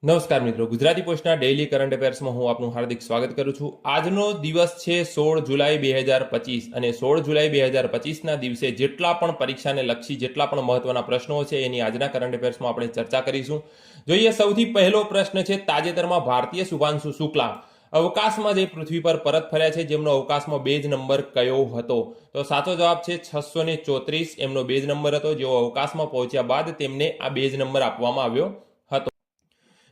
નમસ્કાર મિત્રો, Gujarati પોસ્ટના daily current અફેર્સમાં હું આપનું હાર્દિક સ્વાગત કરું છું। આજનો દિવસ છે 16 જુલાઈ 2025 અને 16 જુલાઈ 2025ના દિવસે જેટલા પણ પરીક્ષાને લક્ષી જેટલા પણ મહત્વના પ્રશ્નો છે એની આજના કરંટ અફેર્સમાં આપણે ચર્ચા કરીશું। જોઈએ, સૌથી પહેલો પ્રશ્ન છે, તાજેતરમાં ભારતીય શુભાંશુ શુક્લા અવકાશમાં જે પૃથ્વી પર પરત ફર્યા છે જેમનો અવકાશમાં બેઝ નંબર કયો હતો? તો સાચો જવાબ છે 634 એમનો બેઝ નંબર હતો। જેઓ અવકાશમાં પહોંચ્યા બાદ તેમને આ બેઝ નંબર આપવામાં આવ્યો હતો।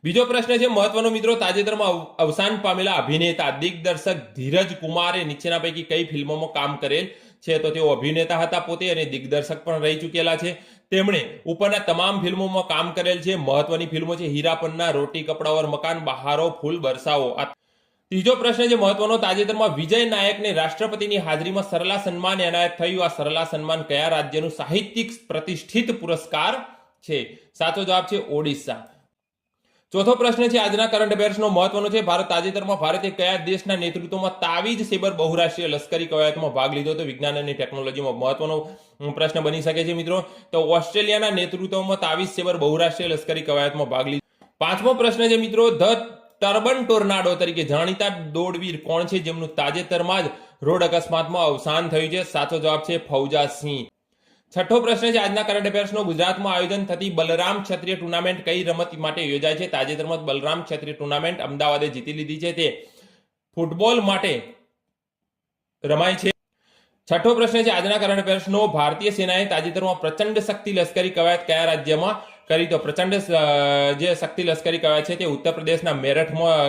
બીજો પ્રશ્ન છે મહત્વનો મિત્રો, તાજેતરમાં અવસાન પામેલા અભિનેતા દિગ્દર્શક ધીરજ કુમારે નીચેના પૈકી કઈ ફિલ્મોમાં કામ કરેલ છે? તો તેઓ અભિનેતા હતા પોતે અને દિગ્દર્શક પણ રહી ચૂકેલા છે। તેમણે ઉપરના તમામ ફિલ્મોમાં કામ કરેલ છે। મહત્વની ફિલ્મો છે હીરા પન્ના, રોટી કપડા ઓર મકાન, બહારો, ફૂલ બરસાવો। ત્રીજો પ્રશ્ન છે મહત્વનો, તાજેતરમાં વિજય નાયકને રાષ્ટ્રપતિની હાજરીમાં સરલા સન્માન એનાયત થયું। આ સરલા સન્માન કયા રાજ્યનું સાહિત્યિક પ્રતિષ્ઠિત પુરસ્કાર છે? સાચો જવાબ છે ઓડિશા। ચોથો પ્રશ્ન છે આજના કરંટ અફેર્સનો મહત્વનો છે, ભારત તાજેતરમાં ભારતે કયા દેશના નેતૃત્વમાં તાવીજ સેબર બહુરાષ્ટ્રીય લશ્કરી કવાયતમાં ભાગ લીધો? તો વિજ્ઞાન અને ટેકનોલોજીમાં મહત્વનો પ્રશ્ન બની શકે છે મિત્રો। તો ઓસ્ટ્રેલિયાના નેતૃત્વમાં તાવીજ સેબર બહુરાષ્ટ્રીય લશ્કરી કવાયતમાં ભાગ લીધો। પાંચમો પ્રશ્ન છે મિત્રો, ધ ટર્બન ટોર્નાડો તરીકે જાણીતા દોડવીર કોણ છે જેમનું તાજેતરમાં જ રોડ અકસ્માતમાં અવસાન થયું છે? સાચો જવાબ છે ફૌજા સિંહ। છઠ્ઠો પ્રશ્ન છે આજના કરંટ અફેર્સનો, ગુજરાતમાં આયોજન થતી બલરામ ક્ષત્રિય ટુર્નામેન્ટ કઈ રમત માટે યોજાય છે? તાજેતરમાં બલરામ ક્ષત્રિય ટુર્નામેન્ટ અમદાવાદે જીતી લીધી છે, તે ફૂટબોલ માટે રમાય છે। છઠ્ઠો પ્રશ્ન છે આજના કરંટ અફેર્સનો, ભારતીય સેનાએ તાજેતરમાં પ્રચંડ શક્તિ લશ્કરી કવાયત કયા રાજ્યમાં કરી? તો પ્રચંડ જે શક્તિ લશ્કરી કવાયત છે તે ઉત્તર પ્રદેશના મેરઠમાં